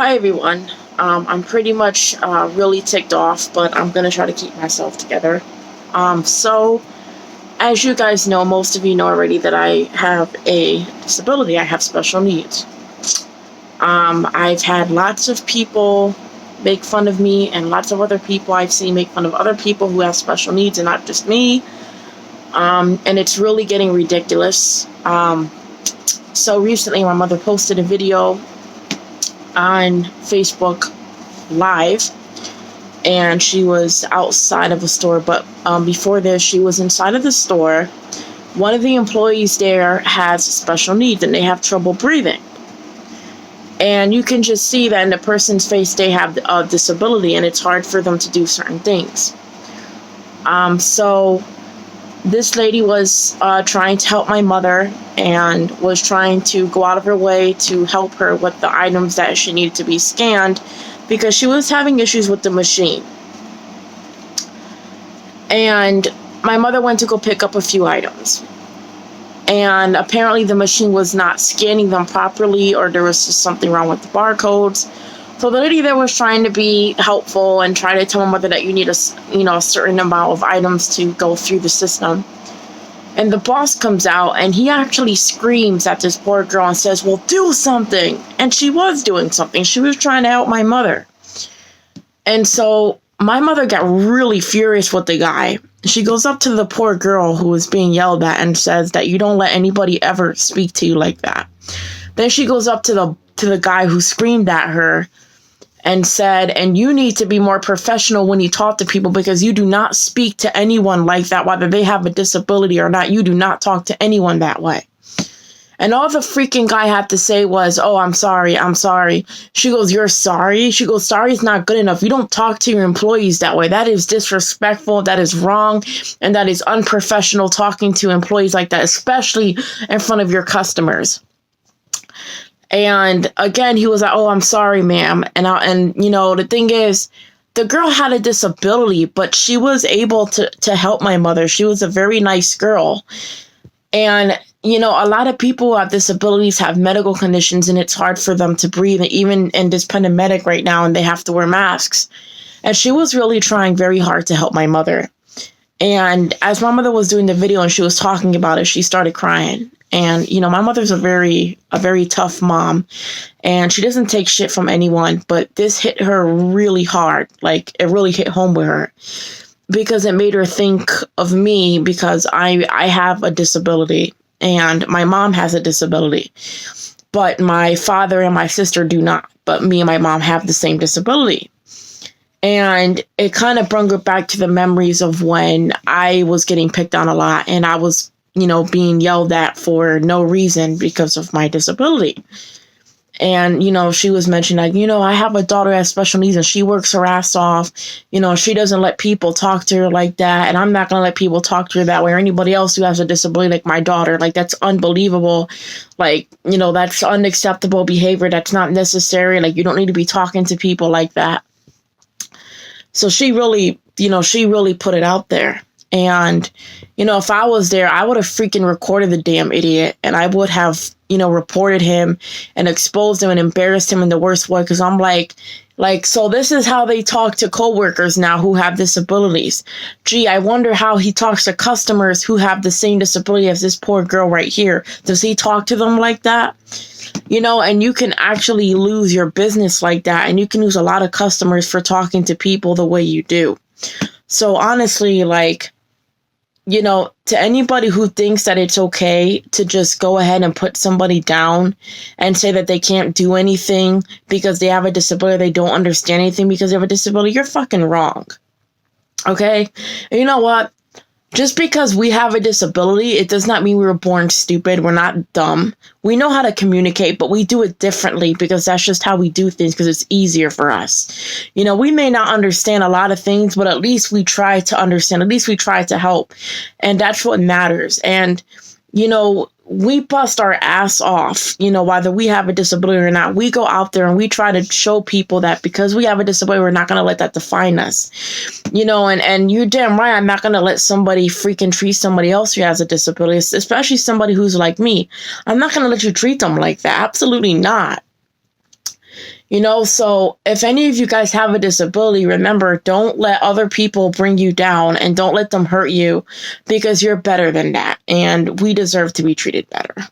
Hi everyone. I'm pretty much really ticked off, but I'm gonna try to keep myself together. So, as you guys know, most of you know already that I have a disability. I have special needs. I've had lots of people make fun of me, and lots of other people I've seen make fun of other people who have special needs, and not just me. And it's really getting ridiculous. So recently, my mother posted a video on Facebook Live, and she was outside of a store, but before this she was inside of the store. One of the employees there has special needs and they have trouble breathing, and you can just see that in the person's face they have a disability and it's hard for them to do certain things. So this lady was trying to help my mother and was trying to go out of her way to help her with the items that she needed to be scanned because she was having issues with the machine. And my mother went to go pick up a few items, and apparently the machine was not scanning them properly, or there was just something wrong with the barcodes. So the lady there was trying to be helpful and try to tell my mother that you need a certain amount of items to go through the system. And the boss comes out and he actually screams at this poor girl and says, "Well, do something." And she was doing something. She was trying to help my mother. And so my mother got really furious with the guy. She goes up to the poor girl who was being yelled at and says that you don't let anybody ever speak to you like that. Then she goes up to the guy who screamed at her and said, "And you need to be more professional when you talk to people, because you do not speak to anyone like that, whether they have a disability or not. You do not talk to anyone that way." And all the freaking guy had to say was, "Oh, I'm sorry, I'm sorry." She goes, "You're sorry?" She goes, "Sorry is not good enough. You don't talk to your employees that way. That is disrespectful, that is wrong, and that is unprofessional talking to employees like that, especially in front of your customers." And again, he was like, "Oh, I'm sorry, ma'am." And the thing is, the girl had a disability, but she was able to help my mother. She was a very nice girl. And, a lot of people who have disabilities have medical conditions, and it's hard for them to breathe, even in this pandemic right now, and they have to wear masks. And she was really trying very hard to help my mother. And as my mother was doing the video and she was talking about it, she started crying. And, my mother's a very tough mom, and she doesn't take shit from anyone, but this hit her really hard. Like, it really hit home with her, because it made her think of me, because I have a disability and my mom has a disability, but my father and my sister do not. But me and my mom have the same disability. And it kind of brought her back to the memories of when I was getting picked on a lot and I was, being yelled at for no reason because of my disability. And, she was mentioning, like, I have a daughter who has special needs and she works her ass off. She doesn't let people talk to her like that. And I'm not going to let people talk to her that way, or anybody else who has a disability like my daughter. Like, that's unbelievable. Like, that's unacceptable behavior. That's not necessary. Like, you don't need to be talking to people like that. So she really put it out there. And, if I was there, I would have freaking recorded the damn idiot, and I would have, reported him and exposed him and embarrassed him in the worst way. Because I'm like, so this is how they talk to coworkers now who have disabilities. Gee, I wonder how he talks to customers who have the same disability as this poor girl right here. Does he talk to them like that? And you can actually lose your business like that, and you can lose a lot of customers for talking to people the way you do. So honestly, to anybody who thinks that it's okay to just go ahead and put somebody down and say that they can't do anything because they have a disability, they don't understand anything because they have a disability, you're fucking wrong. Okay? And you know what? Just because we have a disability, it does not mean we were born stupid. We're not dumb. We know how to communicate, but we do it differently because that's just how we do things, because it's easier for us. We may not understand a lot of things, but at least we try to understand. At least we try to help. And that's what matters. And, we bust our ass off, whether we have a disability or not. We go out there and we try to show people that because we have a disability, we're not going to let that define us, and you're damn right. I'm not going to let somebody freaking treat somebody else who has a disability, especially somebody who's like me. I'm not going to let you treat them like that. Absolutely not. So if any of you guys have a disability, remember, don't let other people bring you down and don't let them hurt you, because you're better than that. And we deserve to be treated better.